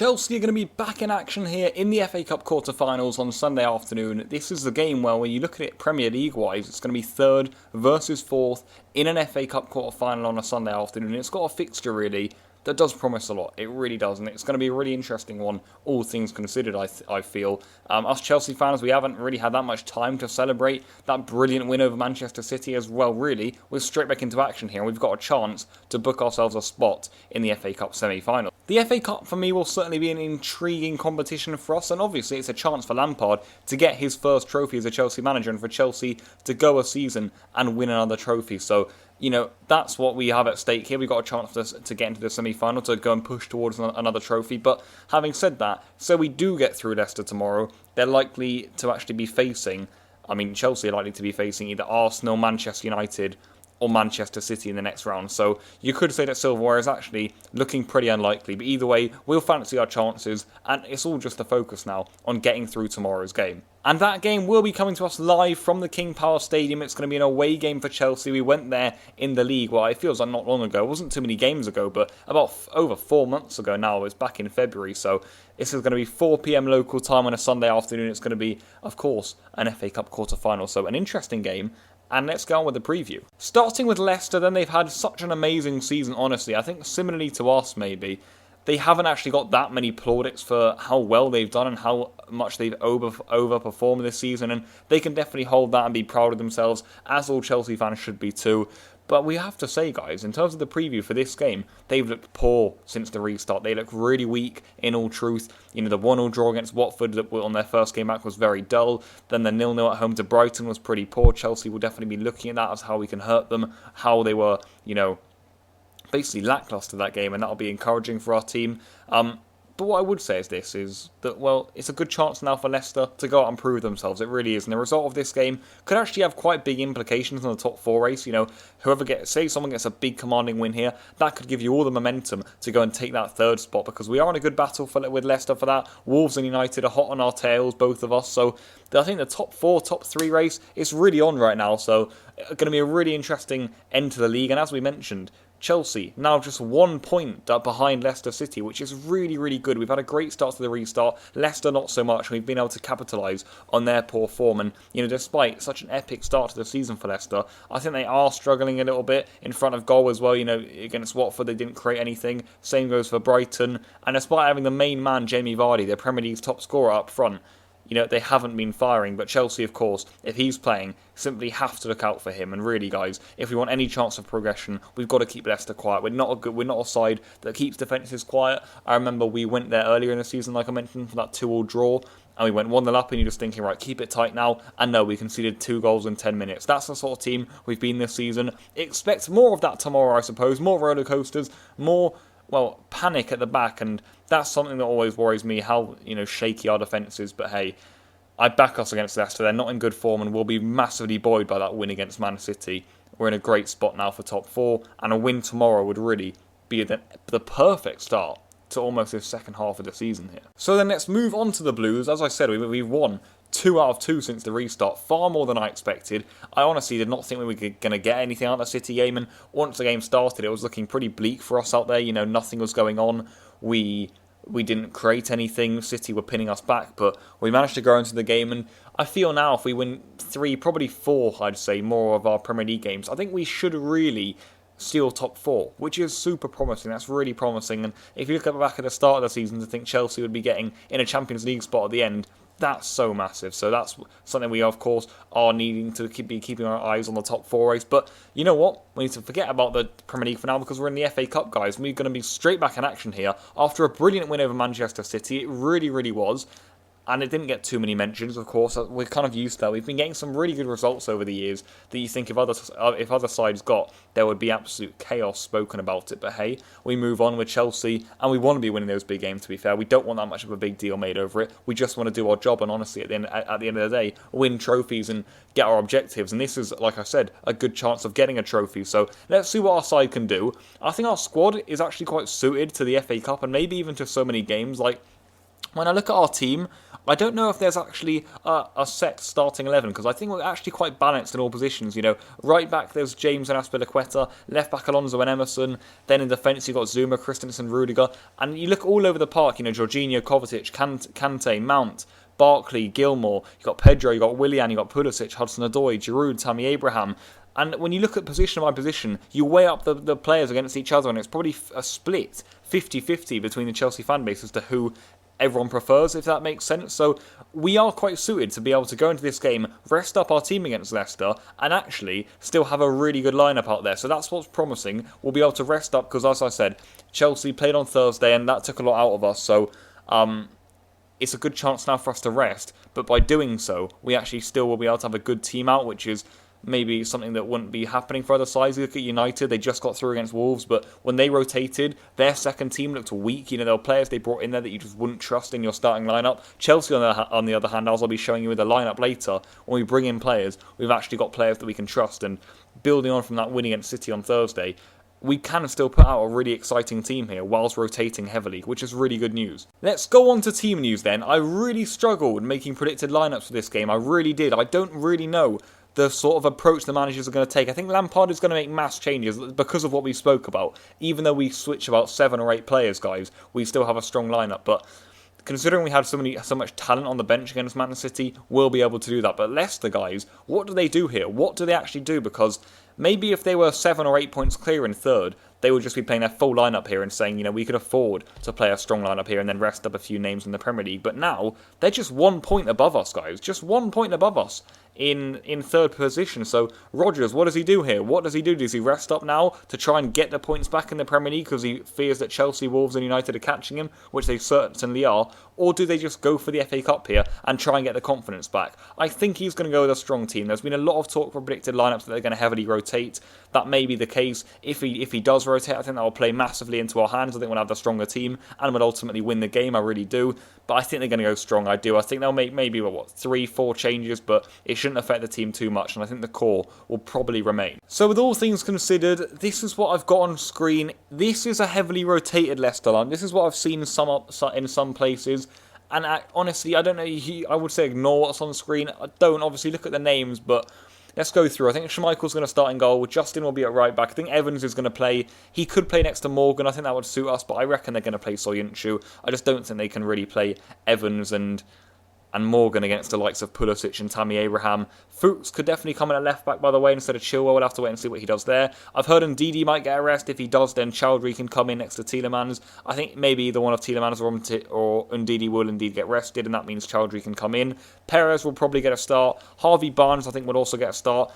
Chelsea are going to be back in action here in the FA Cup quarter-finals on Sunday afternoon. This is the game where, when you look at it Premier League-wise, it's going to be third versus fourth in an FA Cup quarter-final on a Sunday afternoon. It's got a fixture, really, that does promise a lot. It really does, and it's going to be a really interesting one, all things considered, I feel. Us Chelsea fans, we haven't really had that much time to celebrate that brilliant win over Manchester City as well, really. We're straight back into action here, and we've got a chance to book ourselves a spot in the FA Cup semi-final. The FA Cup, for me, will certainly be an intriguing competition for us, and obviously it's a chance for Lampard to get his first trophy as a Chelsea manager, and for Chelsea to go a season and win another trophy. So, you know, that's what we have at stake here. We've got a chance to get into the semi-final, to go and push towards another trophy. But having said that, so we do get through Leicester tomorrow, they're likely to actually be facing, Chelsea are likely to be facing either Arsenal, Manchester United, or Manchester City in the next round. So you could say that silverware is actually looking pretty unlikely. But either way, we'll fancy our chances, and it's all just a focus now on getting through tomorrow's game. And that game will be coming to us live from the King Power Stadium. It's going to be an away game for Chelsea. We went there in the league, well, it feels like not long ago. It wasn't too many games ago, but about over 4 months ago now. It was back in February. So this is going to be 4 p.m. local time on a Sunday afternoon. It's going to be, of course, an FA Cup quarter-final. So an interesting game. And let's go on with the preview. Starting with Leicester, then, they've had such an amazing season, honestly. I think similarly to us, maybe, they haven't actually got that many plaudits for how well they've done and how much they've overperformed this season. And they can definitely hold that and be proud of themselves, as all Chelsea fans should be too. But we have to say, guys, in terms of the preview for this game, they've looked poor since the restart. They look really weak, in all truth. You know, the 1-1 draw against Watford on their first game back was very dull. Then the 0-0 at home to Brighton was pretty poor. Chelsea will definitely be looking at that as how we can hurt them, how they were, you know, basically lacklustre that game, and that'll be encouraging for our team. But what I would say is that, well, it's a good chance now for Leicester to go out and prove themselves. It really is. And the result of this game could actually have quite big implications on the top 4 race. You know, say someone gets a big commanding win here, that could give you all the momentum to go and take that 3rd spot, because we are in a good battle with Leicester for that. Wolves and United are hot on our tails, both of us. So I think the top 4, top 3 race is really on right now. So it's going to be a really interesting end to the league. And as we mentioned, Chelsea now just 1 point behind Leicester City, which is really, really good. We've had a great start to the restart. Leicester not so much. We've been able to capitalise on their poor form. And, you know, despite such an epic start to the season for Leicester, I think they are struggling a little bit in front of goal as well. You know, against Watford, they didn't create anything. Same goes for Brighton. And despite having the main man, Jamie Vardy, their Premier League's top scorer up front, you know, they haven't been firing. But Chelsea, of course, if he's playing, simply have to look out for him. And really, guys, if we want any chance of progression, we've got to keep Leicester quiet. We're not a side that keeps defences quiet. I remember we went there earlier in the season, like I mentioned, for that 2-2 draw, and we went 1-0 up, and you're just thinking, right, keep it tight now. And no, we conceded 2 goals in 10 minutes. That's the sort of team we've been this season. Expect more of that tomorrow, I suppose. More roller coasters, more, well, panic at the back, and that's something that always worries me, how, you know, shaky our defence is. But hey, I back us against Leicester. They're not in good form, and we'll be massively buoyed by that win against Man City. We're in a great spot now for top 4, and a win tomorrow would really be the perfect start to almost this second half of the season here. So then let's move on to the Blues. As I said, we've won 2 out of 2 since the restart, far more than I expected. I honestly did not think we were going to get anything out of the City game, and once the game started, it was looking pretty bleak for us out there. You know, nothing was going on. We didn't create anything. City were pinning us back, but we managed to go into the game, and I feel now if we win 3, probably 4, I'd say, more of our Premier League games, I think we should really steal top 4, which is super promising. That's really promising. And if you look back at the start of the season to think Chelsea would be getting in a Champions League spot at the end, that's so massive. So that's something we, of course, are needing to be keeping our eyes on the top 4 race. But you know what? We need to forget about the Premier League for now, because we're in the FA Cup, guys. We're going to be straight back in action here after a brilliant win over Manchester City. It really, really was. And it didn't get too many mentions, of course. We're kind of used to that. We've been getting some really good results over the years that you think if other sides got, there would be absolute chaos spoken about it. But hey, we move on with Chelsea, and we want to be winning those big games, to be fair. We don't want that much of a big deal made over it. We just want to do our job, and honestly, at the end of the day, win trophies and get our objectives. And this is, like I said, a good chance of getting a trophy. So let's see what our side can do. I think our squad is actually quite suited to the FA Cup, and maybe even to so many games. Like, When I look at our team, I don't know if there's actually a set starting 11, because I think we're actually quite balanced in all positions. Right back there's James and Azpilicueta, left back Alonso and Emerson, then in defence you've got Zuma, Christensen, Rudiger, and you look all over the park, Jorginho, Kovacic, Kante, Mount, Barkley, Gilmore, you've got Pedro, you've got Willian, you've got Pulisic, Hudson-Odoi, Giroud, Tammy Abraham. And when you look at position by position, you weigh up the players against each other, and it's probably a split 50-50 between the Chelsea fan base as to who everyone prefers, if that makes sense. So we are quite suited to be able to go into this game, rest up our team against Leicester, and actually still have a really good lineup out there. So that's what's promising. We'll be able to rest up because, as I said, Chelsea played on Thursday and that took a lot out of us. So it's a good chance now for us to rest. But by doing so, we actually still will be able to have a good team out, which is maybe something that wouldn't be happening for other sides. Look at United, they just got through against Wolves, but when they rotated, their second team looked weak. There were players they brought in there that you just wouldn't trust in your starting lineup. Chelsea, on the other hand, as I'll be showing you with the lineup later, when we bring in players, we've actually got players that we can trust, and building on from that win against City on Thursday, we can still put out a really exciting team here whilst rotating heavily, which is really good news. Let's go on to team news then. I really struggled making predicted lineups for this game. I really did. I don't really know the sort of approach the managers are going to take. I think Lampard is going to make mass changes because of what we spoke about. Even though we switch about 7 or 8 players, guys, we still have a strong lineup. But considering we had so much talent on the bench against Man City, we'll be able to do that. But Leicester, guys, what do they do here? What do they actually do? Because maybe if they were 7 or 8 points clear in third, they would just be playing their full lineup here and saying, we could afford to play a strong lineup here and then rest up a few names in the Premier League. But now, they're just 1 point above us, guys. Just 1 point above us in third position. So, Rodgers, what does he do here? What does he do? Does he rest up now to try and get the points back in the Premier League because he fears that Chelsea, Wolves and United are catching him, which they certainly are? Or do they just go for the FA Cup here and try and get the confidence back? I think he's going to go with a strong team. There's been a lot of talk for predicted lineups that they're going to heavily rotate. That may be the case. If he does rotate, I think that will play massively into our hands. I think we'll have the stronger team and will ultimately win the game. I really do. But I think they're going to go strong. I do. I think they'll make maybe 3-4 changes, but it shouldn't affect the team too much. And I think the core will probably remain. So with all things considered, this is what I've got on screen. This is a heavily rotated Leicester line. This is what I've seen in some places. And honestly, I don't know. I would say ignore what's on screen. I don't obviously look at the names, but let's go through. I think Schmeichel's going to start in goal. Justin will be at right back. I think Evans is going to play. He could play next to Morgan. I think that would suit us, but I reckon they're going to play Soyuncu. I just don't think they can really play Evans and Morgan against the likes of Pulisic and Tammy Abraham. Fuchs could definitely come in at left back, by the way, instead of Chilwell. We'll have to wait and see what he does there. I've heard Ndidi might get a rest. If he does, then Chowdhury can come in next to Tielemans. I think maybe either one of Tielemans or Ndidi will indeed get rested, and that means Chowdhury can come in. Perez will probably get a start. Harvey Barnes, I think, would also get a start.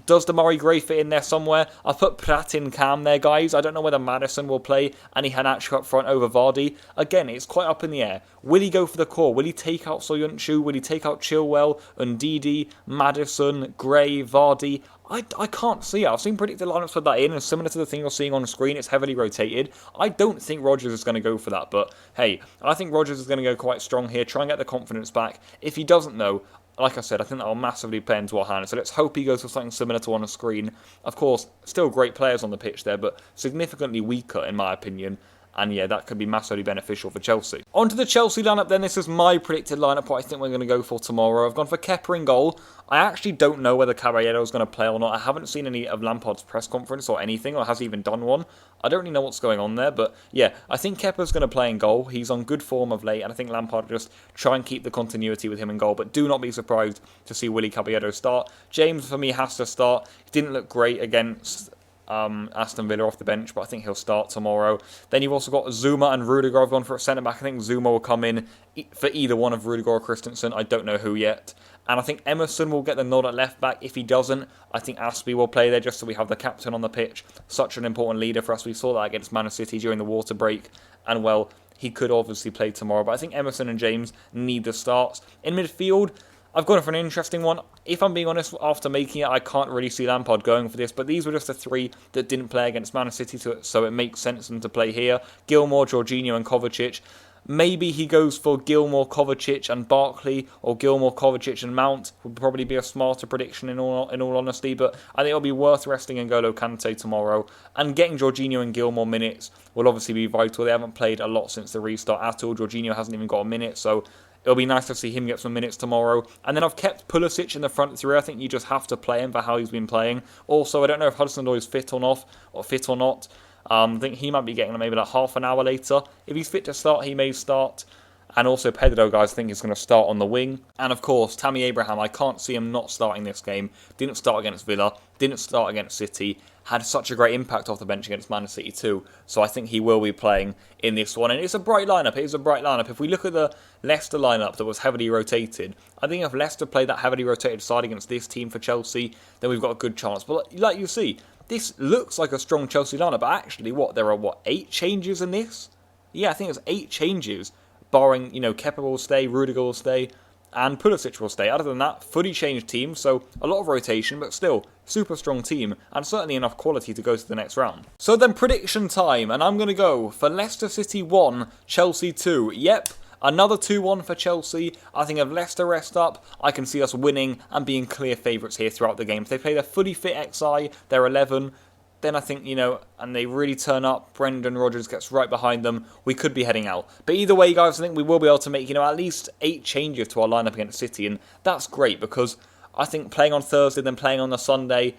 Does Demarai Gray fit in there somewhere? I've put Pratt in Cam there, guys. I don't know whether Maddison will play and Iheanacho up front over Vardy. Again, it's quite up in the air. Will he go for the core? Will he take out Soyuncu? Will he take out Chilwell, Ndidi, Maddison, Gray, Vardy? I can't see it. I've seen predicted lineups put that in, and similar to the thing you're seeing on the screen, it's heavily rotated. I don't think Rodgers is going to go for that, but hey, I think Rodgers is going to go quite strong here, try and get the confidence back. If he doesn't, though, like I said, I think that will massively play into our hands. So let's hope he goes for something similar to on the screen. Of course, still great players on the pitch there, but significantly weaker in my opinion. And yeah, that could be massively beneficial for Chelsea. On to the Chelsea lineup then. This is my predicted lineup, what I think we're going to go for tomorrow. I've gone for Kepa in goal. I actually don't know whether Caballero is going to play or not. I haven't seen any of Lampard's press conference or anything, or has he even done one. I don't really know what's going on there, but yeah, I think Kepa's going to play in goal. He's on good form of late, and I think Lampard will just try and keep the continuity with him in goal, but do not be surprised to see Willy Caballero start. James, for me, has to start. He didn't look great against Aston Villa off the bench, but I think he'll start tomorrow. Then you've also got Zuma and Rudiger. I've gone for a centre-back. I think Zuma will come in for either one of Rudiger or Christensen. I don't know who yet. And I think Emerson will get the nod at left-back. If he doesn't, I think Aspie will play there just so we have the captain on the pitch. Such an important leader for us. We saw that against Man City during the water break. And, well, he could obviously play tomorrow. But I think Emerson and James need the starts. In midfield, I've gone for an interesting one. If I'm being honest, after making it, I can't really see Lampard going for this, but these were just the 3 that didn't play against Man City, so it makes sense for them to play here. Gilmore, Jorginho and Kovacic. Maybe he goes for Gilmour, Kovacic and Barkley, or Gilmour, Kovacic and Mount would probably be a smarter prediction in all honesty, but I think it'll be worth resting N'Golo Kante tomorrow, and getting Jorginho and Gilmour minutes will obviously be vital. They haven't played a lot since the restart at all. Jorginho hasn't even got a minute, so it'll be nice to see him get some minutes tomorrow. And then I've kept Pulisic in the front three. I think you just have to play him for how he's been playing. Also, I don't know if Hudson-Odoi is fit or not. I think he might be getting maybe like half an hour later. If he's fit to start, he may start. And also Pedro, guys, I think is going to start on the wing. And of course, Tammy Abraham, I can't see him not starting this game. Didn't start against Villa, didn't start against City. Had such a great impact off the bench against Man City too. So I think he will be playing in this one. And it's a bright lineup. It is a bright lineup. If we look at the Leicester lineup that was heavily rotated, I think if Leicester played that heavily rotated side against this team for Chelsea, then we've got a good chance. But like you see, this looks like a strong Chelsea lineup. But actually, there are 8 changes in this? Yeah, I think it's 8 changes. Barring, Kepa will stay, Rudiger will stay, and Pulisic will stay. Other than that, fully changed team, so a lot of rotation, but still, super strong team, and certainly enough quality to go to the next round. So then prediction time, and I'm going to go for Leicester City 1, Chelsea 2. Yep, another 2-1 for Chelsea. I think if Leicester rest up, I can see us winning and being clear favourites here throughout the game. If they play their fully fit XI, they're 11, then I think, and they really turn up, Brendan Rodgers gets right behind them, we could be heading out. But either way, guys, I think we will be able to make, at least 8 changes to our lineup against City, and that's great because I think playing on Thursday, then playing on the Sunday,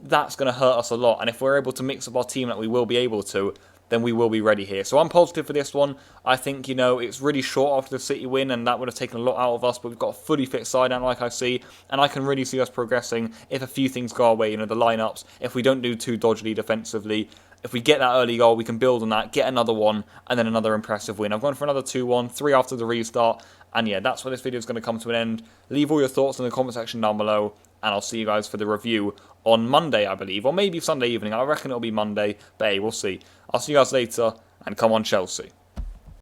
that's going to hurt us a lot. And if we're able to mix up our team like we will be able to, then we will be ready here. So I'm positive for this one. I think, it's really short after the City win, and that would have taken a lot out of us, but we've got a fully fit side now, like I see, and I can really see us progressing if a few things go our way, the lineups, if we don't do too dodgily defensively. If we get that early goal, we can build on that, get another one, and then another impressive win. I've gone for another 2-1, 3 after the restart, and yeah, that's where this video is going to come to an end. Leave all your thoughts in the comment section down below, and I'll see you guys for the review on Monday, I believe, or maybe Sunday evening. I reckon it'll be Monday, but hey, we'll see. I'll see you guys later, and come on Chelsea.